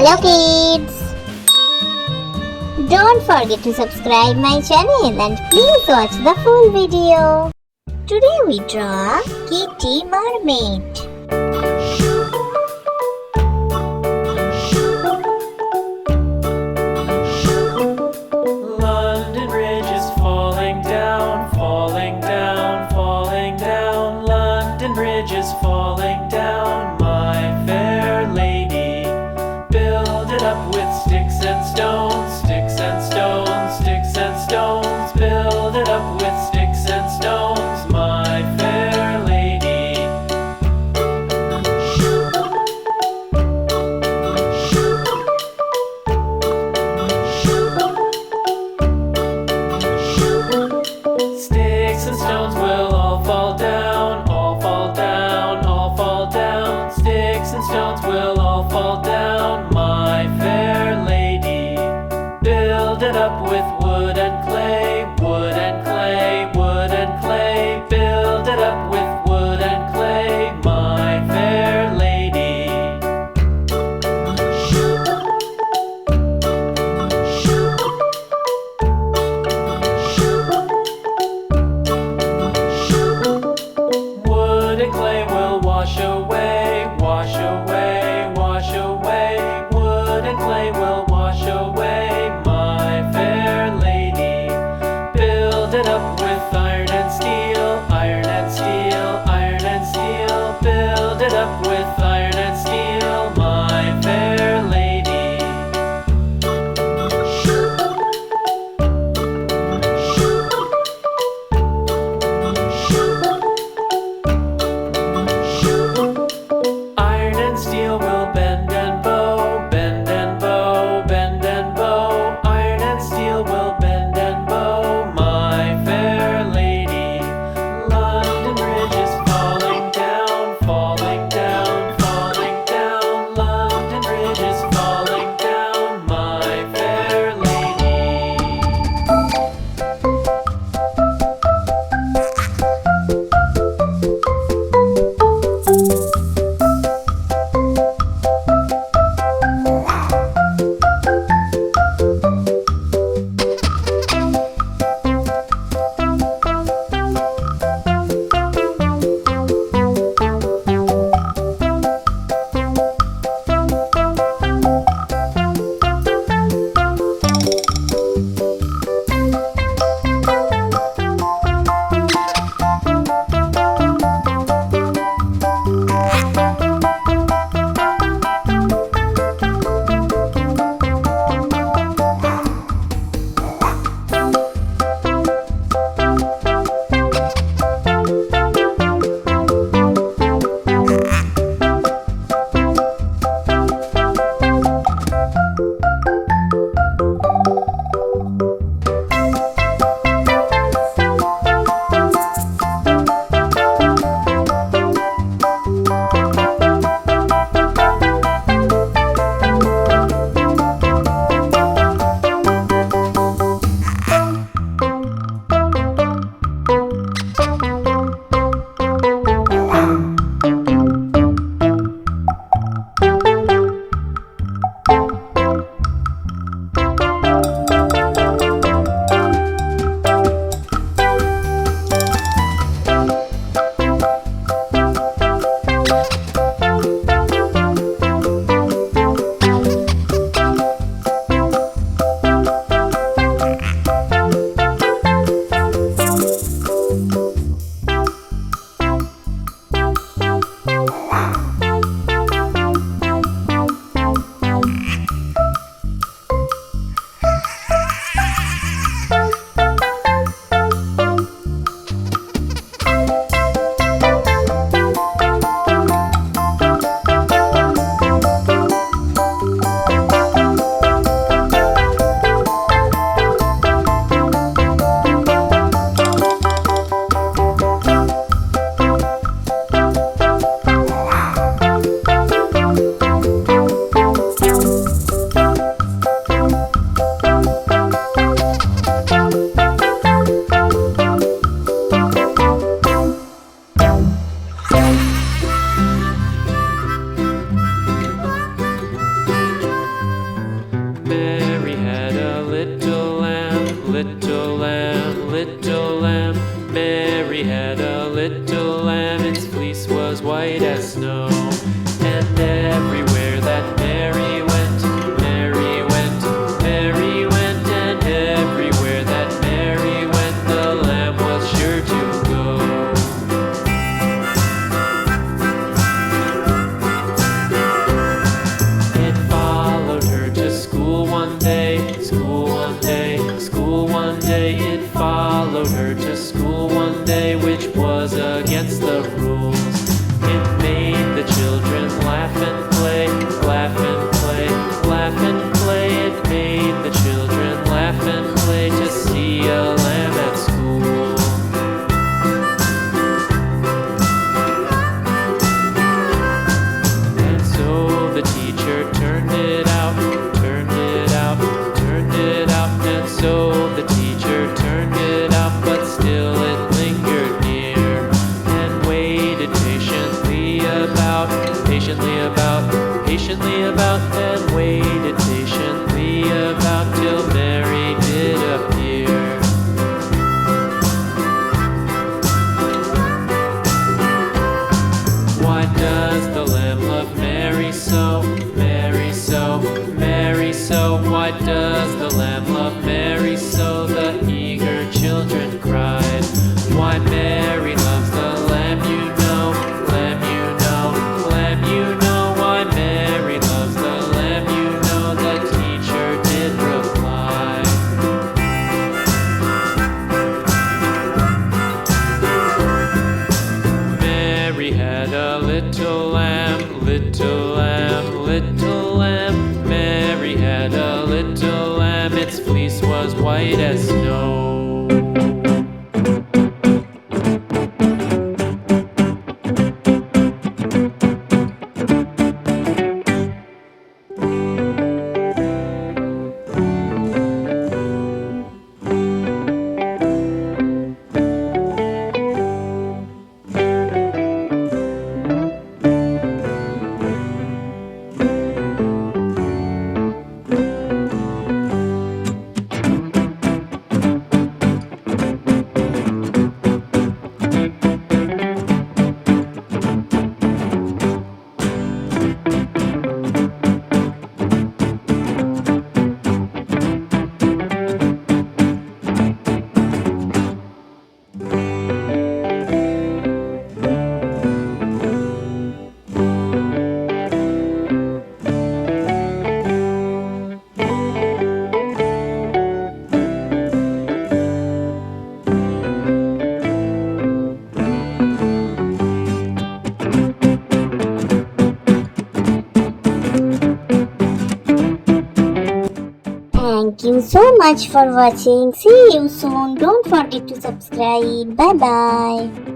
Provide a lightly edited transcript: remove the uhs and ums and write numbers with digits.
Hello kids! Don't forget to subscribe my channel and please watch the full video. Today we draw Kitty Mermaid. London Bridge is falling down, falling down, falling down. London Bridge is falling down, my fair lady. Build it up with sticks and stones, sticks and stones, sticks and stones. Build it up with sticks and stones, my fair lady. Sticks and stones will all fall down, all fall down, all fall down. Sticks and stones will all fall down, my fair lady. Build it up with wood and clay, wood and clay, wood and clay. Build it up with wood and clay, my fair lady. Wood and clay will wash away, wash away, wash away. Wood and clay will wash away, my fair lady. Build it up with little lamb. Mary had a little lamb. Its fleece was white as snow. And everywhere that Mary went, Mary went, Mary went. And everywhere that Mary went, the lamb was sure to go. It followed her to school one day, school one day, school one day. It followed her to school one day, which was against the rules. It made the children laugh and play, laugh and play, laugh and play. It made the children laugh and play to see a lamb at school. And so the teacher turned it out, turned it out, turned it out. And so the teacher turned it out, but still it lingered near and waited patiently about, patiently about, patiently about, and waited patiently about till Mary did appear. Why does the lamb love Mary so, Mary so, Mary so? Why does the lamb love Mary so? The eager children cried. Why Mary loves the lamb, you know, lamb, you know, lamb, you know. Why Mary loves the lamb, you know, the teacher did reply. Mary had a little lamb, little lamb, little lamb. Mary had a little lamb. Its fleece was white as snow. Thank you so much for watching. See you soon. Don't forget to subscribe. Bye bye.